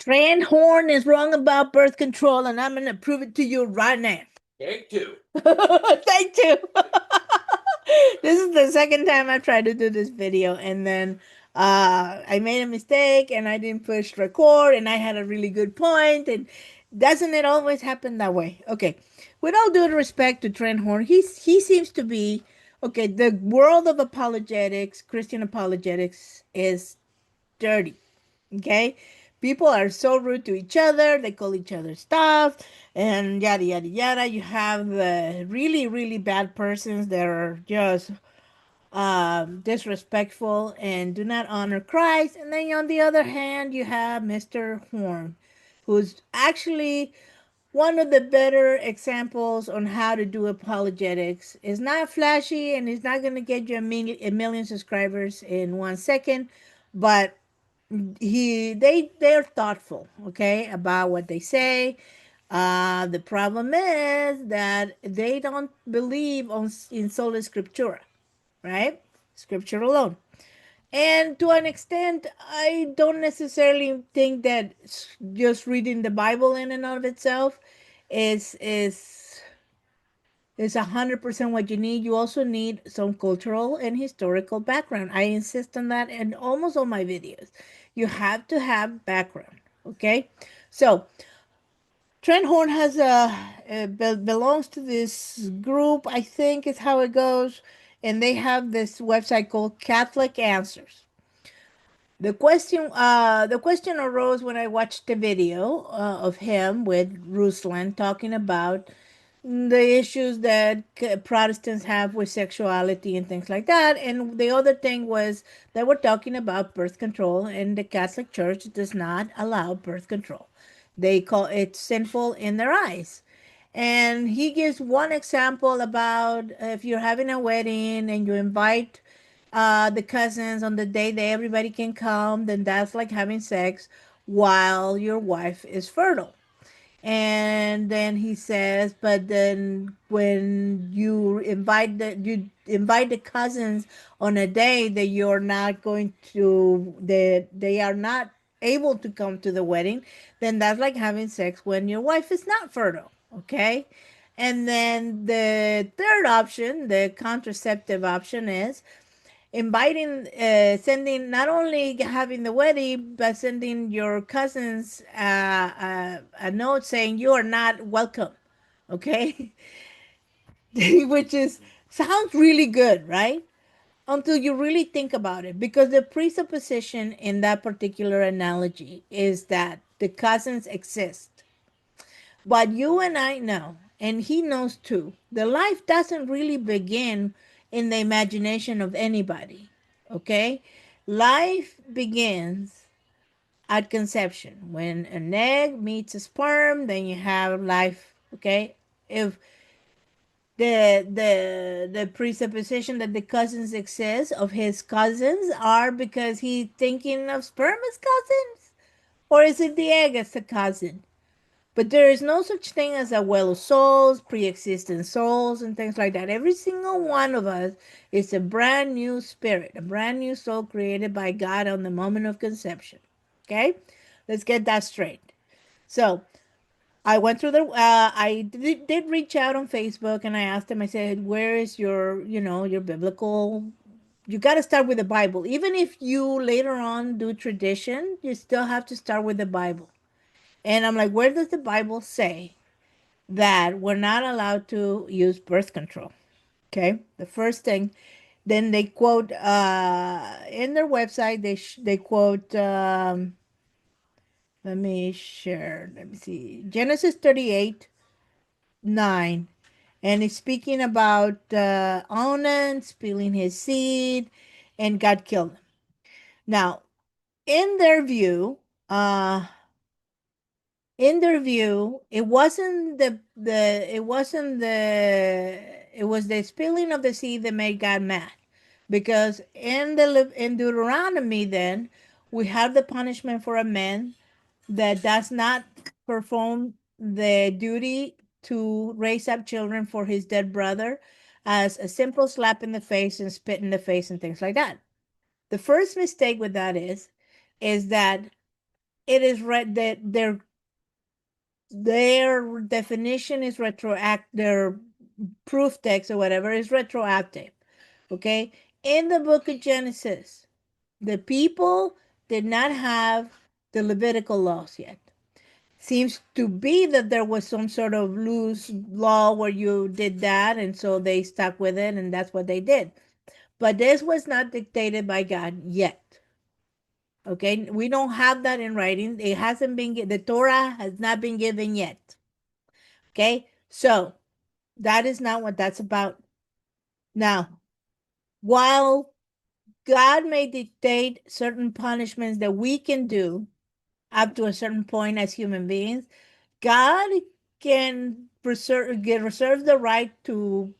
Van Horn is wrong about birth control, and I'm going to prove it to you right now. Take two. Thank you. This is the second time I've tried to do this video, and then I made a mistake and I didn't push record, and I had a really good point. And doesn't it always happen that way? Okay, with all due respect to Trent Horn, he seems to be okay. The world of apologetics, Christian apologetics, is dirty. Okay, people are so rude to each other. They call each other stuff and yada yada yada. You have really really bad persons that are just disrespectful and do not honor Christ. And then on the other hand, you have Mr. Horn, who's actually one of the better examples on how to do apologetics. It's not flashy and it's not going to get you a million subscribers in 1 second, but they're thoughtful, okay, about what they say. The problem is that they don't believe in sola scriptura, right? Scripture alone. And to an extent, I don't necessarily think that just reading the Bible in and of itself is 100% what you need. You also need some cultural and historical background. I insist on that in almost all my videos. You have to have background, okay? So Trent Horn has belongs to this group, I think is how it goes, and they have this website called Catholic Answers. The question arose when I watched the video of him with Ruslan talking about the issues that Protestants have with sexuality and things like that. And the other thing was that we're talking about birth control, and the Catholic Church does not allow birth control. They call it sinful in their eyes. And he gives one example about if you're having a wedding and you invite the cousins on the day that everybody can come, then that's like having sex while your wife is fertile. And then he says, but then when you invite the cousins on a day that you're not going to that they are not able to come to the wedding, then that's like having sex when your wife is not fertile. Okay. And then the third option, the contraceptive option, is inviting sending, not only having the wedding, but sending your cousins a note saying you are not welcome. Okay. Which is sounds really good, right? Until you really think about it, because the presupposition in that particular analogy is that the cousins exist. But you and I know, and he knows too, the life doesn't really begin in the imagination of anybody. Okay? Life begins at conception. When an egg meets a sperm, then you have life. Okay? If the presupposition that the cousins exist of his cousins are because he's thinking of sperm as cousins, or is it the egg as a cousin? But there is no such thing as a well of souls, pre-existing souls, and things like that. Every single one of us is a brand new spirit, a brand new soul created by God on the moment of conception. Okay, let's get that straight. So I went through I did reach out on Facebook and I asked him. I said, "Where is your biblical? You got to start with the Bible. Even if you later on do tradition, you still have to start with the Bible." And I'm like, where does the Bible say that we're not allowed to use birth control? Okay, the first thing. Then they quote in their website. They quote. Let me share. Let me see. Genesis 38:9, and it's speaking about Onan spilling his seed, and God killed him. Now, in their view, uh, it wasn't it was the spilling of the seed that made God mad, because in Deuteronomy, then we have the punishment for a man that does not perform the duty to raise up children for his dead brother, as a simple slap in the face and spit in the face and things like that. The first mistake with that is that it is that their definition is retroact, their proof text or whatever is retroactive. Okay, in the book of Genesis, the people did not have the Levitical laws yet. Seems to be that there was some sort of loose law where you did that, and so they stuck with it, and that's what they did. But this was not dictated by God yet. Okay, we don't have that in writing. It hasn't been, the Torah has not been given yet. Okay, so that is not what that's about. Now, while God may dictate certain punishments that we can do up to a certain point as human beings, God can reserve the right to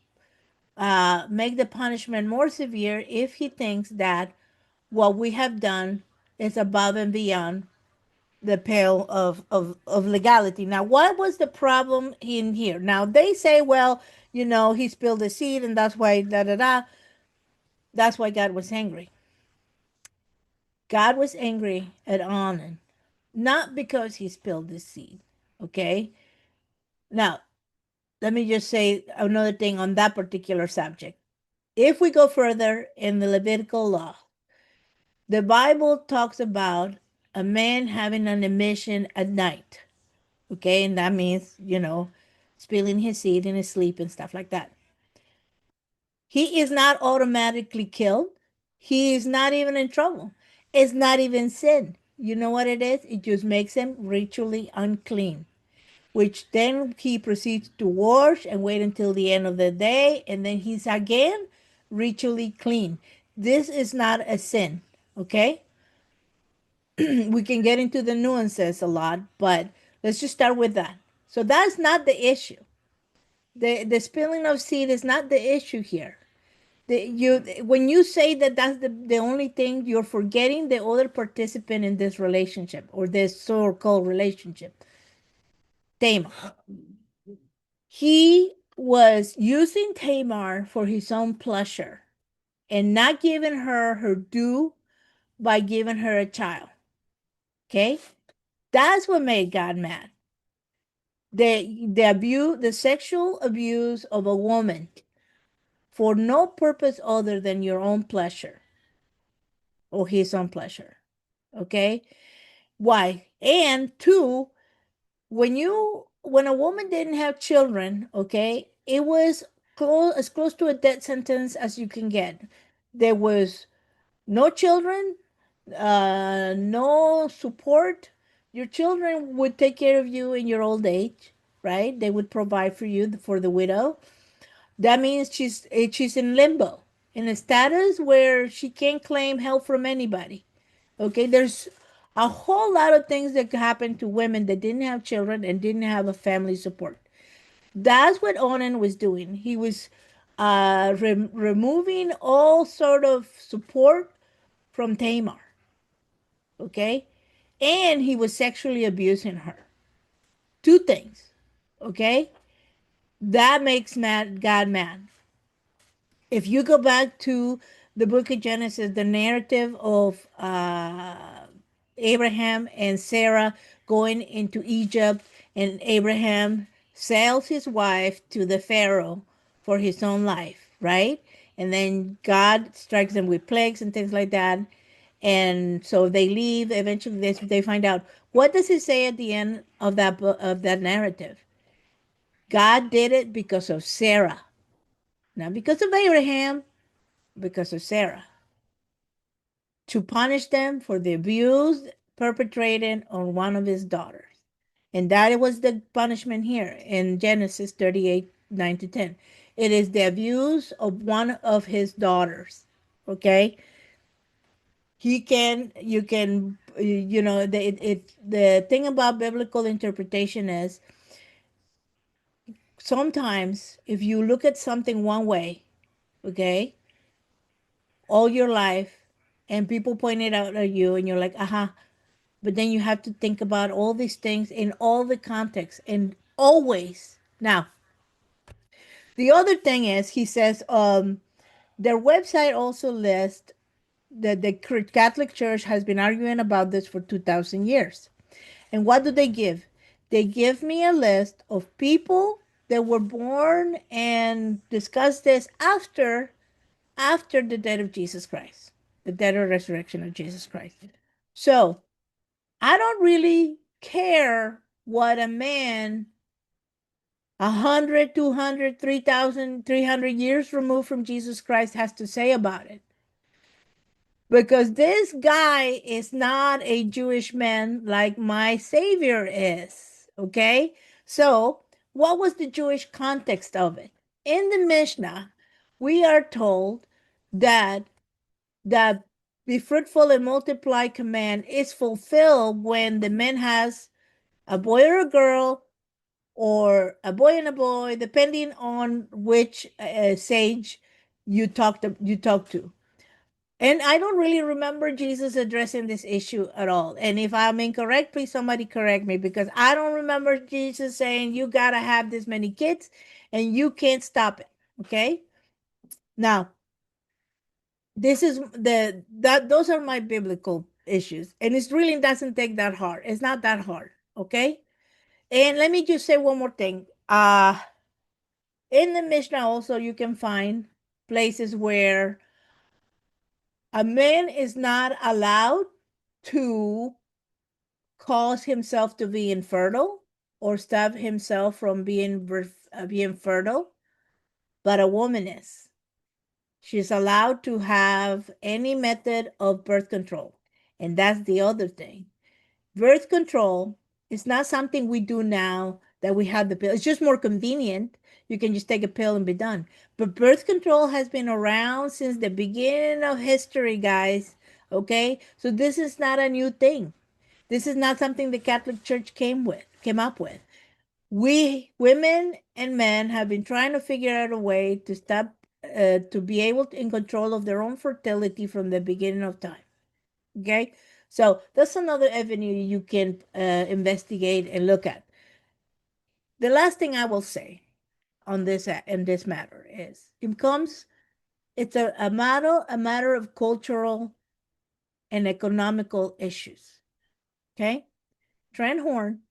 make the punishment more severe if he thinks that what we have done is above and beyond the pale of legality. Now, what was the problem in here? Now, they say, well, he spilled the seed and that's why, da da da. That's why God was angry. God was angry at Onan, not because he spilled the seed. Okay? Now, let me just say another thing on that particular subject. If we go further in the Levitical law, the Bible talks about a man having an emission at night. Okay, and that means, spilling his seed in his sleep and stuff like that. He is not automatically killed. He is not even in trouble. It's not even sin. You know what it is? It just makes him ritually unclean, which then he proceeds to wash and wait until the end of the day, and then he's again ritually clean. This is not a sin, okay? We can get into the nuances a lot, but let's just start with that. So that's not the issue. The spilling of seed is not the issue here. When you say that that's the only thing, you're forgetting the other participant in this relationship or this so-called relationship, Tamar. He was using Tamar for his own pleasure and not giving her her due by giving her a child. Okay? That's what made God mad. The sexual abuse of a woman for no purpose other than your own pleasure or his own pleasure. Okay? Why? And two, when a woman didn't have children, okay, it was as close to a death sentence as you can get. There was no children, no support. Your children would take care of you in your old age, right? They would provide for you for the widow. That means she's in limbo, in a status where she can't claim help from anybody. Okay, there's a whole lot of things that could happen to women that didn't have children and didn't have a family support. That's what Onan was doing. He was removing all sort of support from Tamar. Okay, and he was sexually abusing her. Two things. Okay, that makes God mad. If you go back to the book of Genesis, the narrative of Abraham and Sarah going into Egypt, and Abraham sells his wife to the Pharaoh for his own life, right? And then God strikes them with plagues and things like that. And so they leave. Eventually, they find out. What does it say at the end of that narrative? God did it because of Sarah, not because of Abraham, because of Sarah, to punish them for the abuse perpetrated on one of his daughters. And that was the punishment here in Genesis 38 9 to 10. It is the abuse of one of his daughters. Okay? You can, the thing about biblical interpretation is sometimes if you look at something one way, okay, all your life, and people point it out at you, and you're like, aha, but then you have to think about all these things in all the context and always. Now, the other thing is, he says, their website also lists that the Catholic Church has been arguing about this for 2,000 years. And what do they give? They give me a list of people that were born and discuss this after the death of Jesus Christ, the death or resurrection of Jesus Christ. So I don't really care what a man 100, 200, 3,000, 300 years removed from Jesus Christ has to say about it. Because this guy is not a Jewish man like my Savior is. Okay? So, what was the Jewish context of it? In the Mishnah, we are told that the be fruitful and multiply command is fulfilled when the man has a boy or a girl, or a boy and a boy, depending on which sage you talk to. And I don't really remember Jesus addressing this issue at all. And if I'm incorrect, please somebody correct me, because I don't remember Jesus saying you gotta have this many kids and you can't stop it. Okay. Now, this is the that those are my biblical issues. And it really doesn't take that hard. It's not that hard. Okay. And let me just say one more thing. In the Mishnah also you can find places where a man is not allowed to cause himself to be infertile or stop himself from being fertile, but a woman is. She's allowed to have any method of birth control. And that's the other thing. Birth control is not something we do now that we have the pill. It's just more convenient. You can just take a pill and be done. But birth control has been around since the beginning of history, guys. Okay? So this is not a new thing. This is not something the Catholic Church came up with. We women and men have been trying to figure out a way to stop to be able to in control of their own fertility from the beginning of time. Okay, so that's another avenue you can investigate and look at. The last thing I will say on this in this matter is it's a matter of cultural and economical issues. Okay, Trent Horn,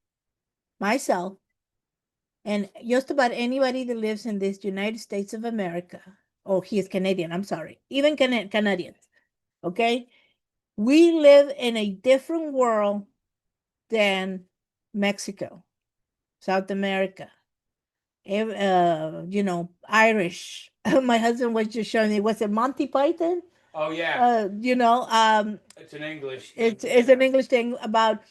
myself, and just about anybody that lives in this United States of America, oh, he is Canadian, I'm sorry, even Canadians, okay? We live in a different world than Mexico, South America, Irish. My husband was just showing me, was it Monty Python? Oh yeah, it's an English thing. It's an English thing about,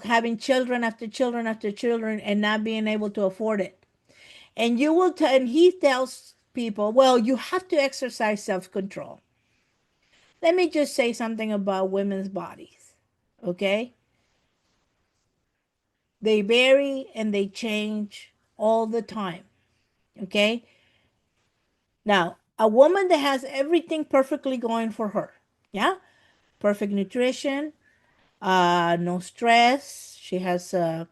having children after children after children and not being able to afford it. And and he tells people, well, you have to exercise self-control. Let me just say something about women's bodies. Okay? They vary and they change all the time. Okay? Now, a woman that has everything perfectly going for her, yeah? Perfect nutrition, no stress. She has a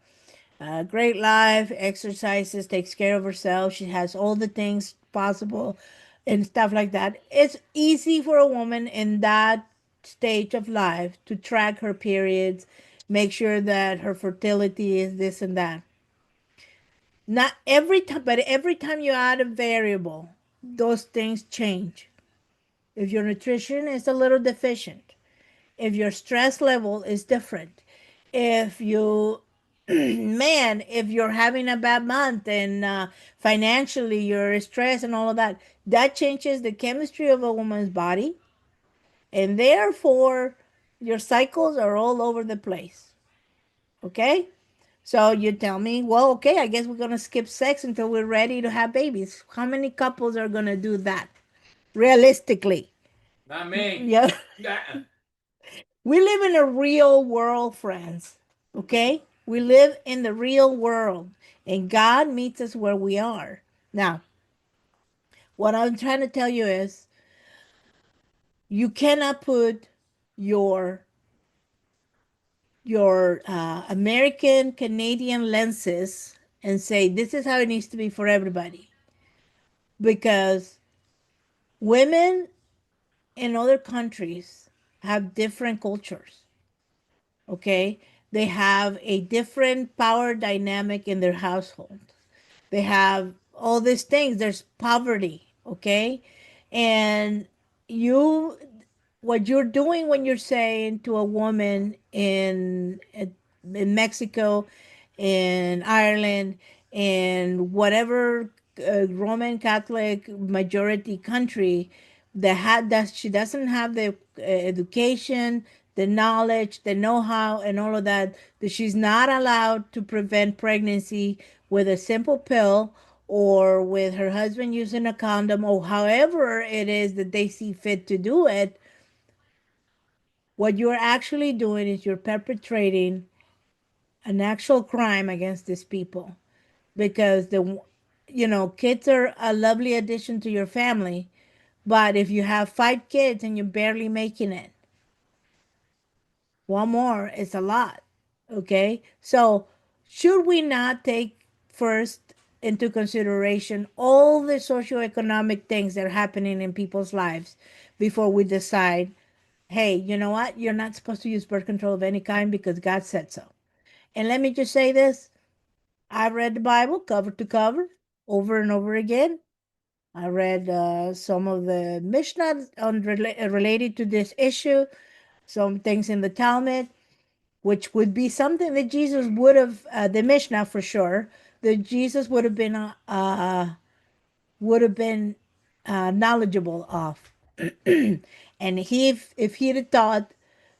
great life, exercises, takes care of herself. She has all the things possible and stuff like that. It's easy for a woman in that stage of life to track her periods, make sure that her fertility is this and that. Not every time, but every time you add a variable, those things change. If your nutrition is a little deficient, if your stress level is different, if you man, if you're having a bad month and financially you're stressed and all of that, that changes the chemistry of a woman's body, and therefore your cycles are all over the place. Okay, so you tell me, well, okay, I guess we're gonna skip sex until we're ready to have babies. How many couples are gonna do that realistically? Not me. Yeah. Uh-uh. We live in a real world, friends. Okay? We live in the real world, and God meets us where we are. Now, what I'm trying to tell you is you cannot put your American Canadian lenses and say this is how it needs to be for everybody, because women in other countries have different cultures. Okay, They have a different power dynamic in their household. They have all these things. There's poverty, okay? And you, what you're doing when you're saying to a woman in Mexico, in Ireland, in whatever Roman Catholic majority country that she doesn't have the education, the knowledge, the know-how, and all of that she's not allowed to prevent pregnancy with a simple pill or with her husband using a condom or however it is that they see fit to do it. What you're actually doing is you're perpetrating an actual crime against these people because kids are a lovely addition to your family, but if you have 5 kids and you're barely making it, one more is a lot. Okay, so should we not take first into consideration all the socioeconomic things that are happening in people's lives before we decide, hey, you know what, you're not supposed to use birth control of any kind because God said so? And let me just say this: I read the Bible cover to cover over and over again. I read some of the Mishnah related to this issue, some things in the Talmud, which would be something that Jesus would have, the Mishnah for sure, that Jesus would have been knowledgeable of. And if he'd have thought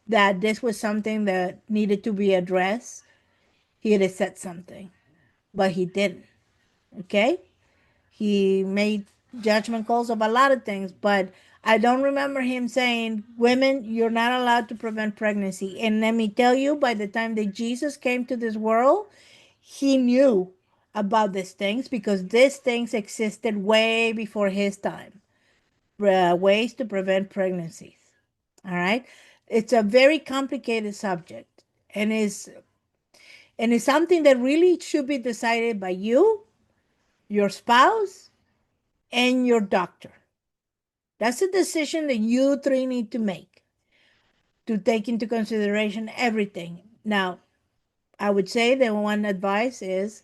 that this was something that needed to be addressed, he'd have said something, but he didn't. Okay, he made judgment calls of a lot of things, but I don't remember him saying, women, you're not allowed to prevent pregnancy. And let me tell you, by the time that Jesus came to this world, he knew about these things because these things existed way before his time. Ways to prevent pregnancies. All right. It's a very complicated subject and it's something that really should be decided by you, your spouse, and your doctor. That's a decision that you three need to make to take into consideration everything. Now, I would say that one advice is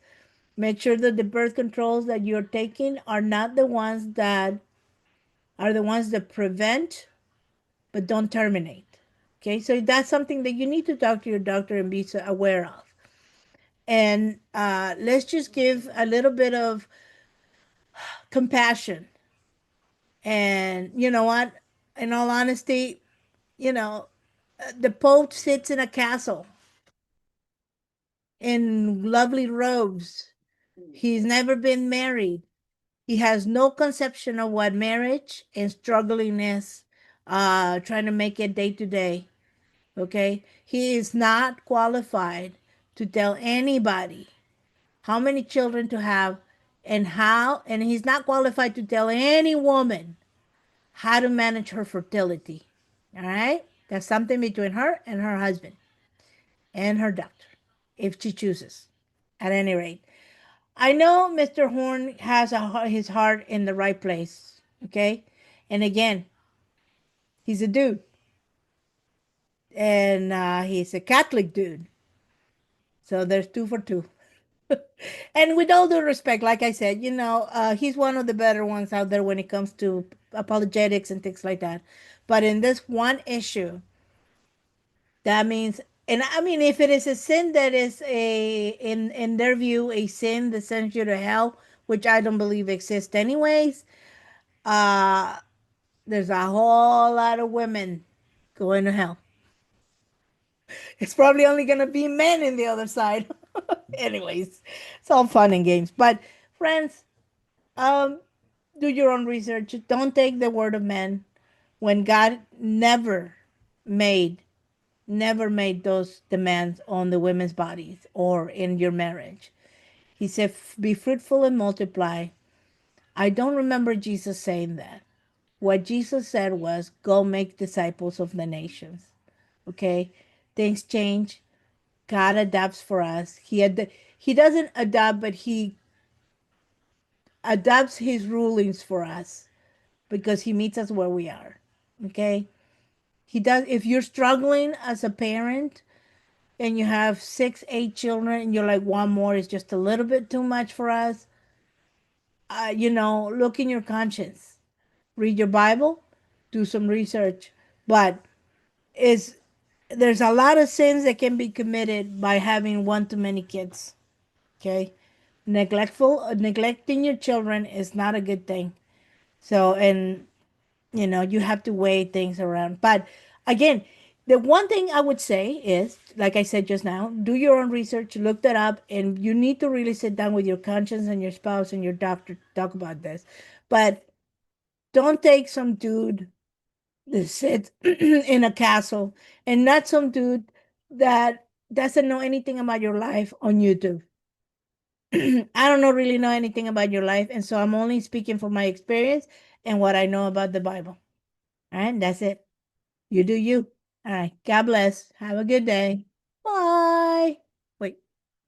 make sure that the birth controls that you're taking are the ones that prevent but don't terminate. Okay, so that's something that you need to talk to your doctor and be aware of. And let's just give a little bit of compassion. And you know what? In all honesty, you know, the Pope sits in a castle in lovely robes. He's never been married. He has no conception of what marriage and struggling is, trying to make it day to day. Okay? He is not qualified to tell anybody how many children to have and he's not qualified to tell any woman how to manage her fertility. All right? That's something between her and her husband and her doctor, if she chooses. At any rate, I know Mr. Horn has his heart in the right place. Okay, and again, he's a dude, and he's a Catholic dude. So there's two for two. And with all due respect, like I said, he's one of the better ones out there when it comes to apologetics and things like that. But in this one issue, that means, and I mean, if it is a sin that is in their view, a sin that sends you to hell, which I don't believe exists anyways, uh, there's a whole lot of women going to hell. It's probably only gonna be men in the other side. Anyways, it's all fun and games. But friends, um, do your own research. Don't take the word of men when God made never made those demands on the women's bodies or in your marriage. He said, be fruitful and multiply. I don't remember Jesus saying that. What Jesus said was, go make disciples of the nations. Okay? Things change. God adapts for us. He doesn't adapt, but he adapts his rulings for us because he meets us where we are. Okay? He does. If you're struggling as a parent, and you have six, eight children, and you're like, one more is just a little bit too much for us, look in your conscience, read your Bible, do some research. But is there's a lot of sins that can be committed by having one too many kids. Okay, neglecting your children is not a good thing. So, and you have to weigh things around. But again, the one thing I would say is, like I said just now, do your own research, look that up, and you need to really sit down with your conscience and your spouse and your doctor to talk about this. But don't take some dude that sits in a castle, and not some dude that doesn't know anything about your life on YouTube. I don't know really know anything about your life, and so I'm only speaking from my experience and what I know about the Bible. All right, that's it. You do you. All right. God bless. Have a good day. Bye.